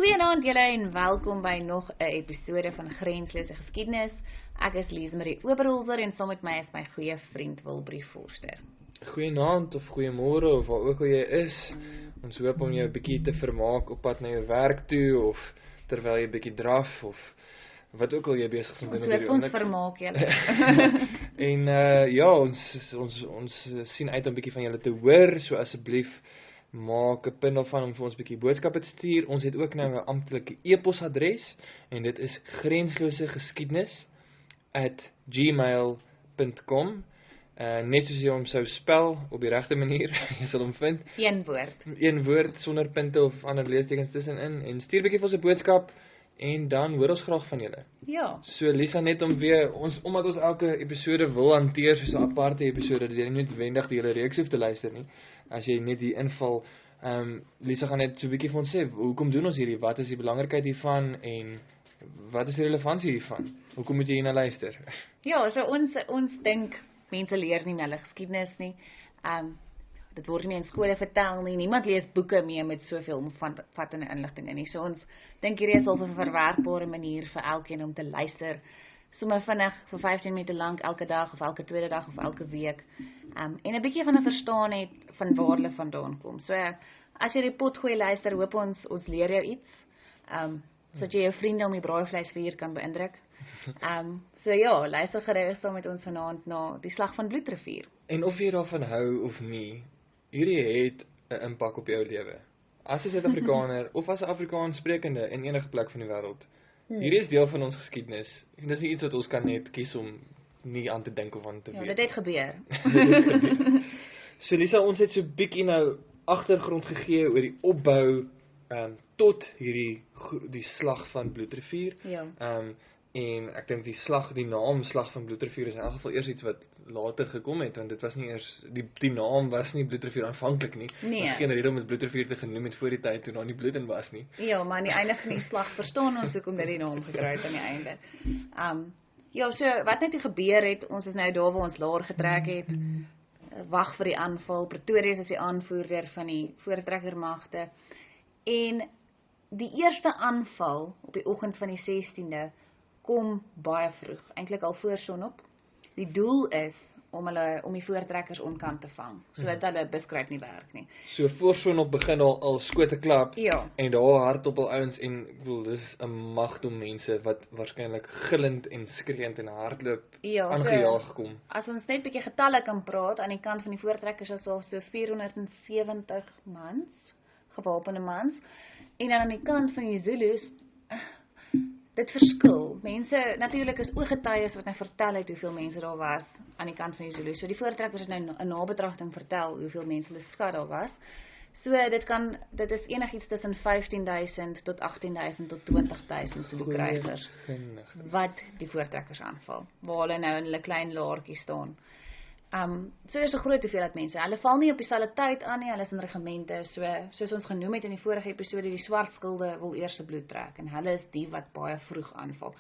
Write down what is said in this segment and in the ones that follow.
Goeienaand julle en welkom by nog 'n episode van Grenslose Geskiedenis. Ek is Liesmarie Oberholzer en saam met my is my goeie vriend Wilbrie Forster. Goeienaand of goeiemôre of waar ook al jy is. Ons hoop om jou 'n bietjie te vermaak op pad na jou werk toe of terwyl jy 'n bietjie draf of wat ook al jy besig is om te doen. Ons hoop ons vermaak julle. En ja, ons sien uit om 'n bietjie van julle te hoor, so asseblief maak 'n punt daarvan om vir ons 'n bietjie boodskappe te stuur. Ons het ook nou 'n amptelike e-posadres en dit is grenslosegeskiedenis@gmail.com. Net soos jy hom sou spel op die regte manier, jy sal hom vind. Een woord sonder punte of ander leestekens tussenin en stuur 'n bietjie vir ons 'n boodskap en dan hoor ons graag van julle. Ja. So Lisa, net om weer omdat ons elke episode wil hanteer soos 'n aparte episode, dat jy nie noodwendig die hele reeks hoef te luister nie. As jy net die inval, Lisa gaan net so 'n bietjie vir ons sê, hoekom doen ons hierdie? Wat is die belangrikheid hiervan en wat is die relevantie hiervan? Hoekom moet jy hierna luister? Ja, so ons dink mense leer nie hulle geskiedenis nie. Dit word nie in skole vertel nie. Niemand lees boeke mee met soveel omvattende inligting in nie. So ons dink hierdie is al 'n verwerkbare manier vir elkeen om te luister. Sommer vinnig vir 15 minute lank elke dag of elke tweede dag of elke week. En 'n bietjie van 'n verstaan het van waar hulle vandaan kom. So as jy die potgooi luister, hoop ons leer jou iets. Sodat jy jou vriende om die braaivleisvuur kan beïndruk. So ja, luister gerus saam met ons vanaand na die slag van Bloedrivier. En of jy daarvan hou of nie, hierdie het 'n impak op jou lewe. As 'n Suid-Afrikaner of as 'n Afrikaanssprekende in enige plek van die wêreld. Hierdie is deel van ons geskiedenis. En dis nie iets wat ons kan net kies om nie aan te dink of aan te weet. Ja, dit het gebeur. So Lisa, ons het so 'n bietjie nou agtergrond gegee oor die opbou tot die slag van Bloedrivier. Ja. En ek dink die naam slag van Bloedrivier is in elk geval eers iets wat later gekom het, want dit was nie eers, die naam was nie Bloedrivier aanvanklik nie. Nee. Daar's geen rede om dit Bloedrivier te genoem het voor die tyd toe daar nie bloed in was nie. Ja, maar aan die einde van die slag verstaan ons hoekom dit die naam gekry het aan die einde. Ja, so wat net gebeur het, ons is nou daar waar ons laer getrek het, wag vir die aanval, Pretorius is die aanvoerder van die voortrekkermagte, en die eerste aanval op die oggend van die 16de kom baie vroeg, eintlik al voor sonop. Die doel is om die voortrekkers onkant te vang, sodat hulle buskruit nie werk nie. So voor sonop begin al skote klap, ja. En daar hardop al ouens, en ek bedoel, dis 'n magdom mense wat waarskynlik gillend en skreeuend en hardloop aangejaag kom. As ons net 'n bietjie getalle kan praat, aan die kant van die voortrekkers is daar so 470 mans, gewapende mans, en dan aan die kant van die Zulus, dit verskil. Mense, natuurlik is ooggetuies wat nou vertel het hoeveel mense daar was aan die kant van die Zulus. So die voortrekkers het nou 'n nabetragting vertel hoeveel mense hulle skat daar was. So dit is enigiets tussen 15.000 tot 18.000 tot 20.000 Zulu krygers wat die voortrekkers aanval, waar hulle nou in hulle klein laartjie staan. So dis 'n groot hoeveelheid mense. Hulle val nie op dieselfde tyd aan nie, hulle is in regimente, soos ons genoem het in die vorige episode, die swart skilde wil eers se bloed trek, en hulle is die wat baie vroeg aanval.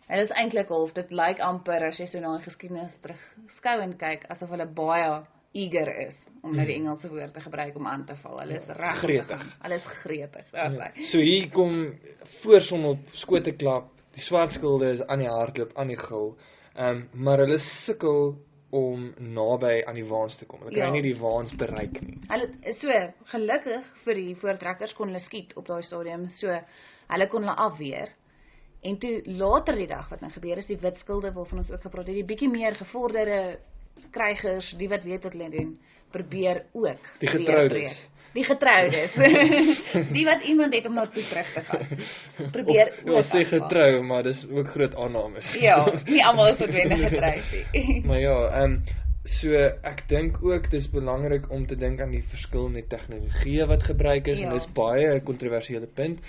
Hulle is eintlik half, dit lyk amper, as jy so na die geskiedenis terugskou en kyk, asof hulle baie eager is, om nou die Engelse woord te gebruik om aan te val. Hulle is reg gretig. Hulle is gretig. So hier kom voorsonop skote klap, die swart skilde is aan die hardloop, aan die gil, maar hulle sukkel om naby aan die waans te kom. Hulle kan nie die waans bereik nie. So, gelukkig vir die voortrekkers kon hulle skiet op daai stadium, so hulle kon hulle afweer. En toe later die dag wat dan gebeur is, die wit skilde waarvan ons ook gepraat het, die bietjie meer gevorderde krygers, die wat weet wat hulle doen, probeer ook die getroudes. Die getroudes. Die wat iemand het om na toe terug te gaan. Probeer ook sê getrou, maar dis ook groot aannames. Ja, nie almal is noodwendig getroud nie. Maar ja, so ek dink ook dis belangrik om te dink aan die verskillende tegnologieë wat gebruik is, en dis baie 'n kontroversiële punt.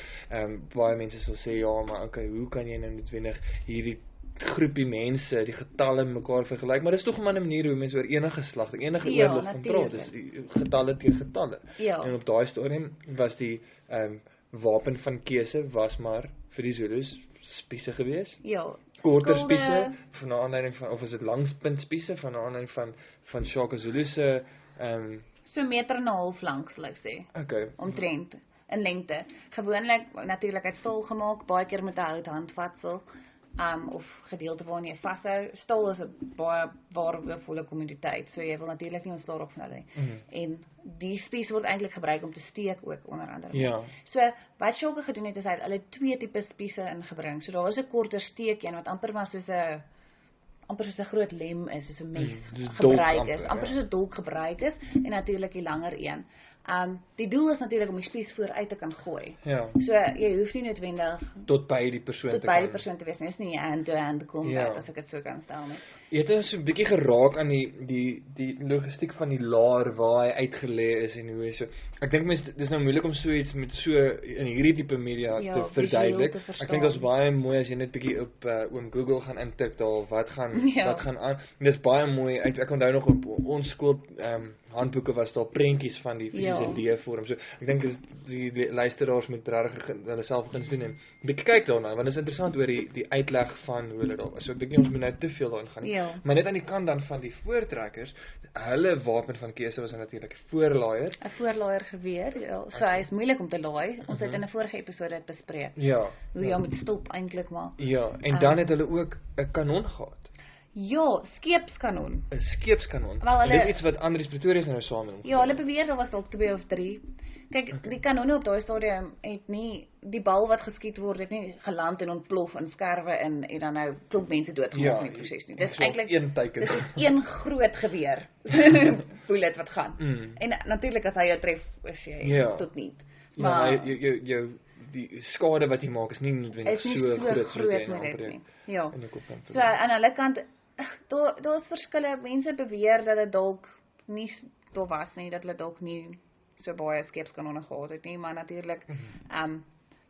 Baie mense sal sê, ja, maar okay, hoe kan jy nou noodwendig hierdie groepie mense, die getalle mekaar vergelyk, maar dis tog maar 'n manier hoe mense oor enige slag, enige oorlog kan praat, dis getalle teen getalle. En op daai stadium was die wapen van keuse was maar vir die Zulus spiese gewees. Korter spiese van 'n aanleiding van, of is dit langspunt spiese van 'n aanleiding van Shaka Zulu se so 1,5 meter lank, sal ek sê. Okay. Omtrent. in lengte. Gewoonlik natuurlik uit stol gemaak, baie keer met 'n hout handvatsel. Of gedeelte waarin jy vashou. Stol is 'n baie waardevolle kommoditeit, so jy wil natuurlik nie ontslaa raak van hulle nie. En die spies word eintlik gebruik om te steek ook onder andere. Ja. So wat Shaka gedoen het is hy het hulle 2 tipe spiese ingebring. So daar is 'n korter steek een wat amper maar soos 'n groot lem is, soos 'n mes gebruik is, amper soos 'n dolk gebruik is en natuurlik die langer een. Die doel is natuurlik om die spies vooruit te kan gooi. Ja. So jy hoef nie noodwendig tot by die persoon te wees nie. Dis nie hand-to-hand combat as ek dit so kan stel nie. Jy het ons so 'n bietjie geraak aan die logistiek van die laar waar hy uitgelê is en hoe hy so. Ek dink mens dis nou moeilik om so iets met so in hierdie tipe media te verduidelik. Ek dink dit is baie mooi as jy net bietjie op oom Google gaan intik daar wat gaan aan. Dis baie mooi. Ek onthou nog op ons skool handboeke was daar prentjies van die fisiese D-vorm. So ek dink die luisteraars moet regtig hulle self begin doen en bietjie kyk daarna want dit is interessant oor die uitleg van hoe hulle daar was. So ek dink nie ons moet nou te veel daarin gaan nie. Maar net aan die kant dan van die voortrekkers, hulle wapen van keuse was natuurlik 'n voorlaaier. 'n Voorlaaier geweer. Ja. So hy is moeilik om te laai. Ons het in 'n vorige episode dit bespreek. Ja. Hoe jy moet stop eintlik maar. Ja, en dan het hulle ook 'n kanon gehad. Ja, skeepskanon. 'n Skeepskanon. Dis iets wat Andries Pretorius nou saam doen. Ja, hulle beweer daar was dalk 2 of 3. Kyk, die kanonne op daai stadium het nie die bal wat geskiet word het nie geland en ontplof in skerwe en dan nou klomp mense doodgemaak in die proses nie. Dis eintlik een teiken. Dis een groot geweer. Bullet wat gaan. En natuurlik as hy jou tref, is jy tot niet. Maar die skade wat jy maak is nie noodwendig so groot nie. Ja. So aan hulle kant daar's verskille. Mense beweer dat dit dalk nie daar was nie, dat hulle dalk nie so baie skeepskanonne gehad het nie, maar natuurlik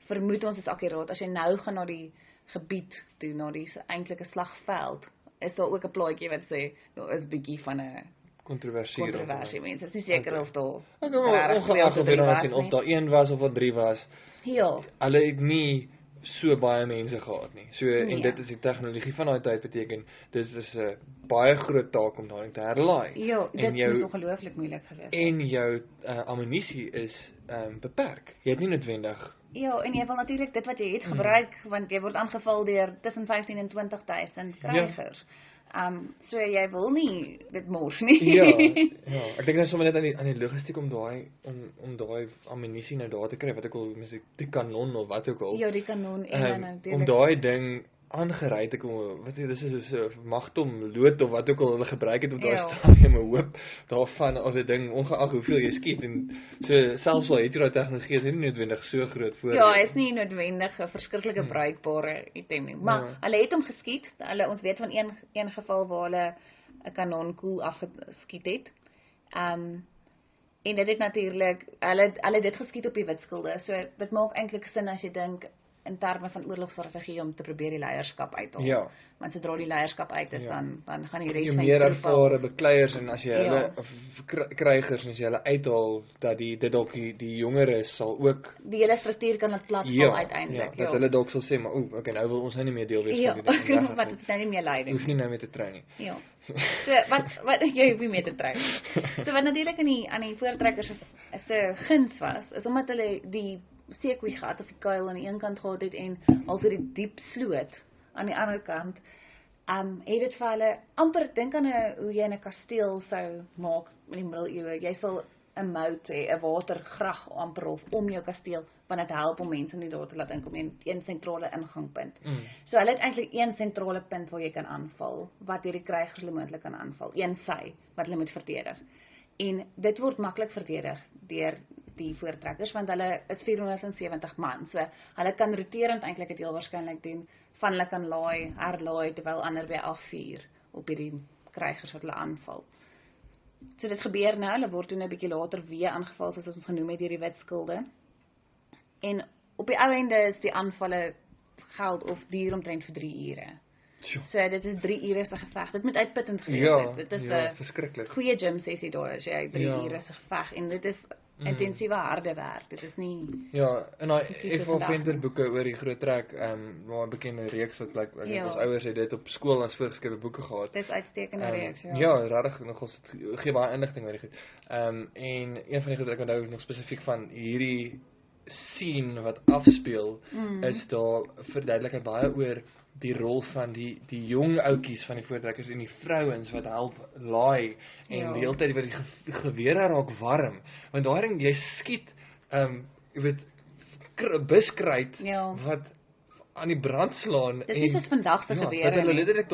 vermoed ons is akkuraat. As jy nou gaan na die gebied toe, na die eintlike slagveld, is daar ook 'n plaatjie wat sê daar is bietjie van 'n kontroversie. Mense is nie seker of daar ongeag of daar 1 was of daar 3 was. Ja. Hulle het nie so baie mense gehad nie. So en dit is die tegnologie van daai tyd beteken dis is 'n baie groot taak om daai te herlaai. Ja, dit is ongelooflik moeilik geweest. En jou ammunisie is beperk. Jy het nie noodwendig. Ja, en jy wil natuurlik dit wat jy het gebruik want jy word aangeval deur tussen 15 en 20.000 krygers. So jy wil nie dit mors nie. Ja. Ek dink nou sommer net aan die logistiek om daai ammunisie nou daar te kry, wat ek al die kanon of wat ook al. Ja, die kanon en natuurlik. Om daai ding aangery te kom, wat dis is so 'n magtom lood of wat ook al hulle gebruik het op daai stadium 'n hoop daarvan of 'n ding ongeag hoeveel jy skiet en so selfs al het jy daai tegnologie is nie noodwendig so groot voor. Ja, is nie noodwendig 'n verskriklike bruikbare item nie, maar hulle het hom geskiet. Ons weet van een geval waar hulle 'n kanonkoel afgeskiet het. En dit het natuurlik hulle dit geskiet op die Witskilde. So dit maak eintlik sin as jy dink in terme van oorlogstrategie om te probeer die leierskap uithaal. Ja. Want sodra die leierskap uit is, dan gaan die res van die meer ervare bekleiers en as jy hulle krygers en as jy hulle uithaal dat dit dalk die jongeres sal ook die hele struktuur kan laat platval uiteindelik. Ja, dat hulle dalk sal sê maar okay, nou wil ons nou nie meer deel wees van die ding. Wat is nou nie meer leiding. Hoef nie nou meer te trou nie. Ja. So wat jy hoef nie meer te trou. So wat natuurlik aan die voortrekkers se guns was, is omdat hulle die seekoeigat of die kuil aan die een kant gehad het en al vir die diep sloot aan die ander kant, het dit vir hulle amper dink aan hoe jy in 'n kasteel sou maak in die middeleeue. Jy sal 'n moat hê, 'n watergrag amper om jou kasteel, want dit help om mense nie daar te laat inkom en een sentrale ingangpunt. So hulle het eintlik een sentrale punt waar jy kan aanval, wat hierdie krygers hulle moontlik kan aanval, een sy wat hulle moet verdedig. En dit word maklik verdedig deur die voortrekkers, want hulle is 470 man, so hulle kan roterend eintlik dit heel waarskynlik doen, van hulle kan herlaai, terwyl ander by afvuur op hierdie krygers wat hulle aanval. So dit gebeur nou, hulle word toe 'n bietjie later weer aangeval, soos ons genoem het, hierdie Witskilde. En op die ou ende is die aanvalle geld of duur omtrent vir 3 ure. So dit is 3 ure se geveg. Dit moet uitputtend gewees het. Dit is 'n goeie gym sessie daar as jy 3 ure se geveg en dit is intensiewe harde werk. Dit is nie en daai F.O. Venter boeke oor die groot trek, waar 'n bekende reeks wat ek ons ouers het dit op skool as voorgeskrewe boeke gehad. Dis uitstekende reeks, ja, regtig nogals gee baie inligting oor die goed. En een van die goed ek onthou nog spesifiek van hierdie scene wat afspeel, is daar verduidelik hy baie oor die rol van die jong ouetjies van die voortrekkers en die vrouens wat help laai en die hele tyd wat die gewere raak warm, want daarin jy skiet jy weet buskruit wat aan die brand slaan. Dit is soos vandag se gewere. Dat hulle letterlik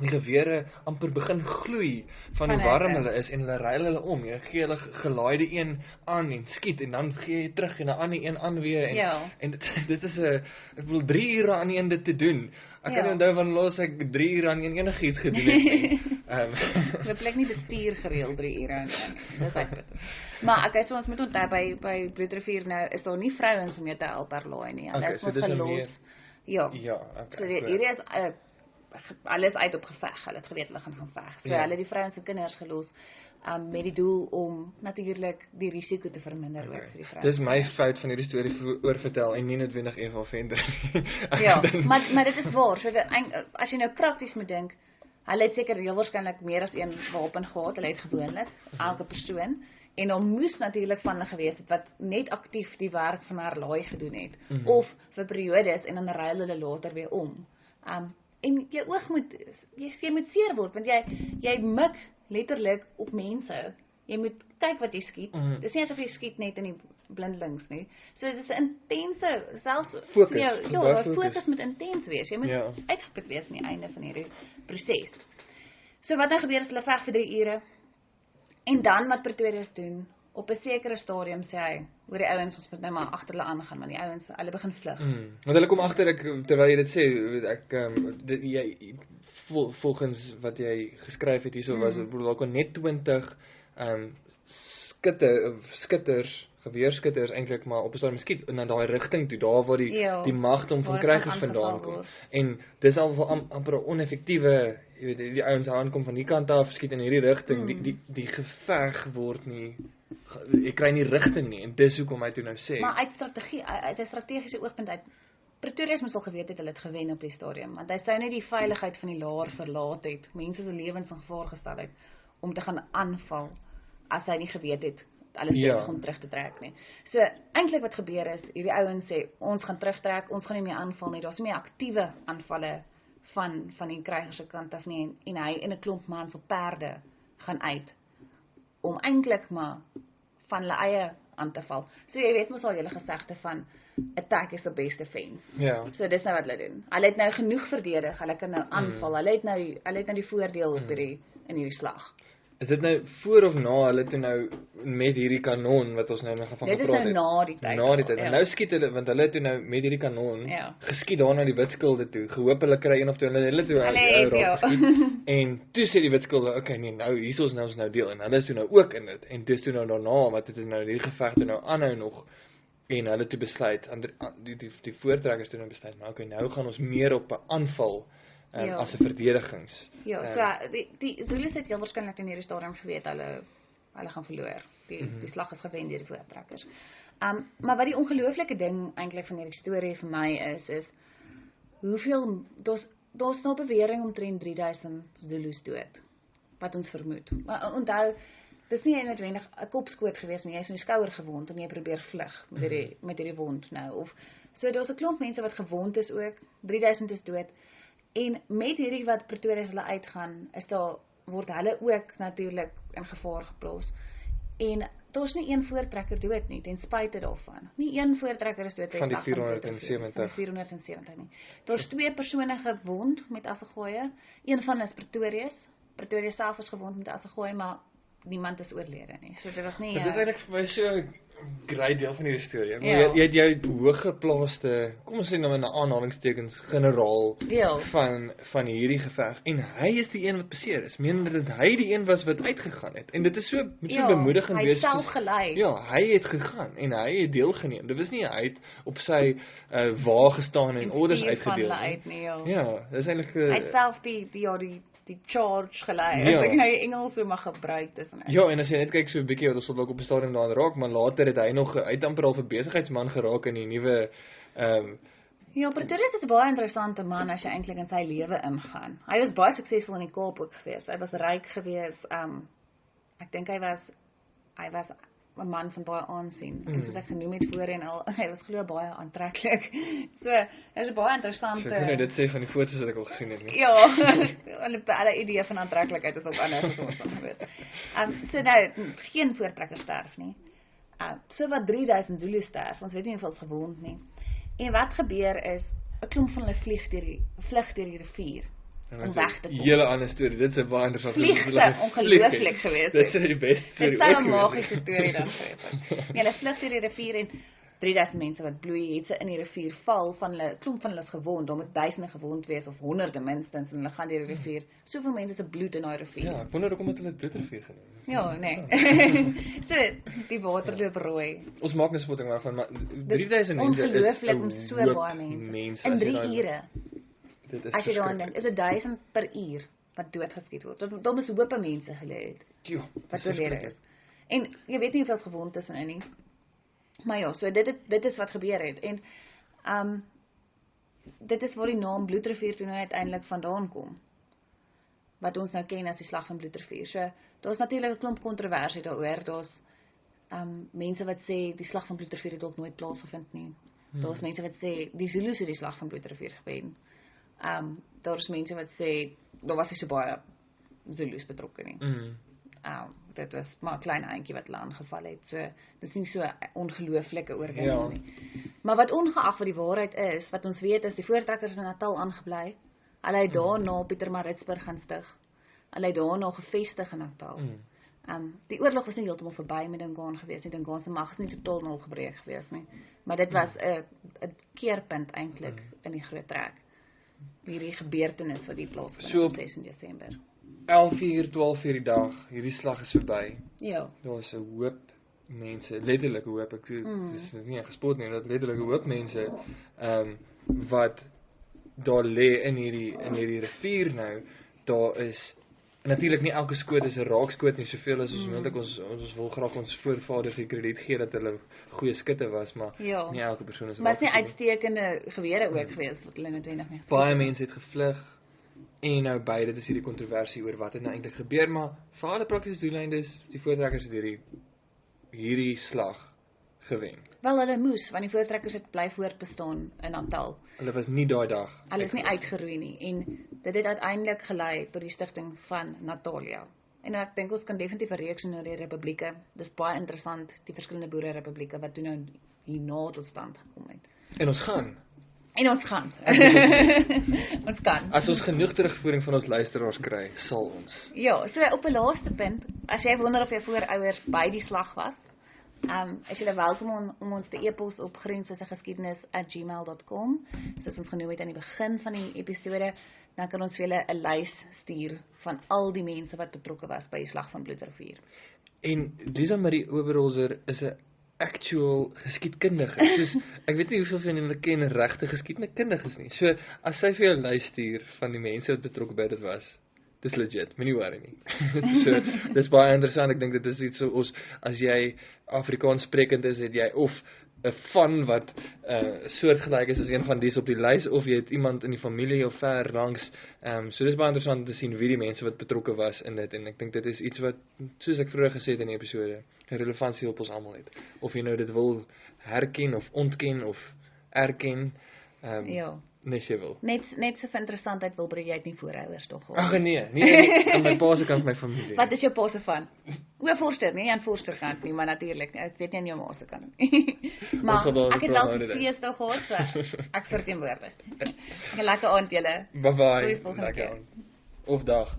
die gewere amper begin gloei van hoe warm hulle is en hulle ruil hulle om. Jy gee hulle gelaaide een aan en skiet en dan gee jy terug en 'n ander een aan weer en dit is ek bedoel 3 ure aan een dit te doen. Ek kan nie onthou van los ek 3 ure aan enigiets gedoen het nie. Hulle plek nie bestuur gereeld 3 ure aan een. Dis ek. Maar ek so ons moet onthou by Bloedrivier nou is daar nie vrouens om jou te help herlaai nie. Hulle is mos gelos. Ja. So hierdie is hulle is uit op geveg, hulle het geweet hulle gaan veg. So hulle het die vrouens en kinders gelos met die doel om natuurlik die risiko te verminder ook vir die vrouens. Dis my fout van hierdie storie oorvertel en nie noodwendig Eva Venter. Maar dit is waar. So as jy nou prakties moet dink, hulle het seker heel waarskynlik meer as een wapen gehad, hulle het gewoonlik elke persoon en dan moes natuurlik van hulle gewees het wat net aktief die werk van herlaai gedoen het of vir periodes en dan ruil hulle later weer om. En jou oog moet, jy moet seer word, want jy mik letterlik op mense. Jy moet kyk wat jy skiet. Dis nie asof jy skiet net in die blindelings nie. So dit is 'n intense, selfs fokus. Ja, fokus moet intens wees. Jy moet uitgeput wees aan die einde van hierdie proses. So wat dan gebeur as hulle veg vir 3 ure? En dan wat Pretorius doen, op 'n sekere stadium sê hy, hoor die ouens ons moet nou maar agter hulle aangaan, want die ouens, hulle begin vlug. Want hulle kom agter terwyl jy dit sê, jy volgens wat jy geskryf het hierso was, daar kon net 20 geweerskutters eintlik maar op 'n stadium skiet in daai rigting toe, daar waar die magdom van krygers vandaan kom. En dis al amper 'n oneffektiewe, jy weet, die ouens aankom van die kant af, skiet in hierdie rigting, die geveg word nie, jy kry nie rigting nie, en dis hoekom hy toe nou sê. Maar uit 'n strategiese oogpunt uit, Pretorius moes al geweet het hulle het gewen op die stadium, want hy sou net die veiligheid van die laar verlaat het, mense se lewens in gevaar gestel het, om te gaan aanval, as hy nie geweet het, alles besig om terug te trek nie. So, eintlik wat gebeur is, hierdie ouens sê, ons gaan terugtrek, ons gaan nie meer aanval nie, daar's nie meer aktiewe aanvalle van die krygers se kant af nie, en hy en 'n klomp mans op perde gaan uit, om eintlik maar van hulle eie aan te val. So jy weet mos al julle gesegde van, attack is the best defense. So dis nou wat hulle doen. Hulle het nou genoeg verdedig, hulle kan nou aanval, hulle het nou die voordeel op in hierdie slag. Is dit nou voor of na hulle toe nou met hierdie kanon wat ons nou nog van gepraat het? Dit is nou na die tyd. Na die tyd. En nou skiet hulle, want hulle het toe nou met hierdie kanon geskiet daar na die Witskilde toe. Gehoop hulle kry een of twee, hulle toe raak geskiet. En toe sê die Witskilde, okay, nee, nou hier is ons nou deel. En hulle is toe nou ook in dit. En dis toe nou daarna wat het nou hierdie geveg toe nou aanhou nog. En hulle toe besluit, die voortrekkers toe nou besluit, maar okay, nou gaan ons meer op 'n aanval as 'n verdedigings. So die Zulus het heel waarskynlik in hierdie stadium geweet hulle gaan verloor. Die slag is gewen deur die voortrekkers. Maar wat die ongelooflike ding eintlik van hierdie storie vir my is hoeveel daar's nou bewering omtrent 3000 Zulus dood wat ons vermoed. Maar onthou, dis nie noodwendig 'n kopskoot gewees nie, jy is in die skouer gewond en jy probeer vlug met hierdie wond nou. Of so daar's 'n klomp mense wat gewond is ook, 3000 is dood. En met hierdie wat Pretorius hulle uitgaan, word hulle ook natuurlik in gevaar geplaas. En daar's nie een voortrekker dood nie, ten spyte daarvan. Nie een voortrekker is dood by van die 470. 470 nie. Daar's 2 persone gewond met assegooie. Een van is Pretorius. Pretorius self is gewond met assegooie, maar niemand is oorlede nie. So dit was nie. Dit is eintlik vir my so 'n groot deel van hierdie storie. Jy het jou hooggeplaaste, kom ons sê nou in aanhalingstekens, generaal van hierdie geveg, en hy is die een wat beseer is. Meen dat hy die een was wat uitgegaan het. En dit is so bemoedigend wees. Hy het self gelei. Ja, hy het gegaan en hy het deelgeneem. Dit was nie hy het op sy wa gestaan en orders uitgedeel nie. Ja, dis eintlik hy het self die charge gelei, as ek nou die Engels so mag gebruik tussen. Ja, en as jy net kyk so 'n bietjie, ons sal ook op die stadium daar raak, maar later het hy nog amper al 'n besigheidsman geraak in die nuwe Ja, Pretorius is 'n baie interessante man as jy eintlik in sy lewe ingaan. Hy was baie suksesvol in die Kaap ook gewees. Hy was ryk gewees. Ek dink hy was 'n man van baie aansien. En soos ek genoem het voorheen al, hy was glo baie aantreklik. So, is 'n baie interessante... Ek kan nou dit sê van die foto's wat ek al gesien het nie. Ja, alle idee van aantreklikheid is ook anders as ons van geweet. So nou, geen voortrekker sterf nie. So wat 3000 Zulu sterf, ons weet nie hoeveel is gewond nie. En wat gebeur is, 'n klomp van hulle vlug deur die rivier. Om weg te kom. Hele ander storie, dit is 'n baie interessante Vliegte, ongelooflik geweest. Dit is die beste storie Dit sou 'n magiese storie dan geweest het. Ja, hulle vlug deur die rivier en 3000 mense wat bloei, het se in die rivier val, van hulle, klomp van hulle is gewond, daar moet duisende gewond wees, of honderde minstens, en hulle gaan deur die rivier. Soveel mense se bloed in daai rivier. Ja, ek wonder hoekom het hulle dit bloedrivier genoem. Ja, nee. So, die water loop rooi. Ons maak 'n spotting waarvan, maar 3000 mense is ongelooflik om so baie mense. In 3 ure. As jy daaraan dink, is dit 1000 per uur wat doodgeskiet word. Daar is hoope mense gelê het. Jo, wat oorlede is. En jy weet nie hoeveel gewond is in nie. Maar ja, so dit is wat gebeur het. En dit is waar die naam Bloedrivier toe nou uiteindelik vandaan kom. Wat ons nou ken as die slag van Bloedrivier. So daar's natuurlik 'n klomp kontroversie daaroor. Daar's mense wat sê die slag van Bloedrivier het dalk nooit plaasgevind nie. Daar's mense wat sê die Zulus het die slag van Bloedrivier gewen. Daar's mense wat sê daar was nie so baie Zulus betrokke nie. Dit was maar 'n klein eentjie wat hulle aangeval het. So dit is nie so ongelooflike oorwinning nie. Maar wat ongeag wat die waarheid is, wat ons weet is die voortrekkers in Natal aangebly. Hulle het daarna Pietermaritzburg gaan stig. Hulle het daarna gevestig in Natal. Die oorlog was nie heeltemal verby met Dingaan gewees nie. Dingaan se mag is nie totaal nul gebreek gewees nie. Maar dit was 'n keerpunt eintlik in die groot trek. Hierdie gebeurtenis wat die plaasgevind het op 16 Desember. 11:00, 12:00 die dag, hierdie slag is verby. Ja. Daar is 'n hoop mense, letterlik 'n hoop, dit is nie 'n gespot nie, dat letterlik 'n hoop mense wat daar lê in hierdie rivier nou. Daar is natuurlik nie elke skoot is 'n raakskoot nie, soveel as ons moontlik ons wil graag ons voorvaders die krediet gee dat hulle goeie skutte was, maar nie elke persoon is. Maar is nie uitstekende gewere ook gewees wat hulle noodwendig nie. Baie mense het gevlug. En nou by, dit is hierdie kontroversie oor wat het nou eintlik gebeur, maar vir alle praktiese doeleindes, die voortrekkers het hierdie slag gewen. Wel, hulle moes, want die voortrekkers het bly voortbestaan in Natal. Hulle was nie daai dag. Hulle is nie uitgeroei nie, en dit het uiteindelik gelei tot die stigting van Natalia. En ek dink ons kan definitief 'n reeks doen oor die republieke. Dis baie interessant, die verskillende boererepublieke wat toe nou hierna tot stand gekom het. En ons gaan. Ons kan. As ons genoeg terugvoering van ons luisteraars kry, sal ons. Ja, so op 'n laaste punt, as jy wonder of jou voorouers by die slag was, is julle welkom om ons te e-pos op grensoosegeskiedenis@gmail.com. Soos ons genoem het aan die begin van die episode, dan kan ons vir julle 'n lys stuur van al die mense wat betrokke was by die slag van Bloedrivier. En Lisa Marie Oberholzer is 'n actual geskiedkundige. Soos, ek weet nie hoeveel van julle ken regte geskiedkundiges nie. So, as sy vir jou lys stuur van die mense wat betrokke by dit was, dis legit, moenie worry nie. So, dis baie interessant, ek dink dit is iets so, as jy Afrikaans sprekend is, het jy of 'n van wat soortgelyk is as een van dies op die lys, of jy het iemand in die familie of ver langs, so dis baie interessant om te sien wie die mense wat betrokke was in dit, en ek dink dit is iets wat, soos ek vroeër gesê het in die episode, 'n relevantie op ons almal het, of jy nou dit wil herken, of ontken, of erken, net jy wil. Net so vir interessantheid wil bring jy het nie voorouers tog hoor. Ag nee, aan my pa se kant my familie. Wat is jou pa se van? O, Forster, nie aan Forster kant nie, maar natuurlik, ek weet nie aan jou ma se kant nie. Maar ek het wel 'n feesdag gehad, so ek verteenwoordig. 'n lekker aand julle. Bye bye. Lekker aand. Of dag.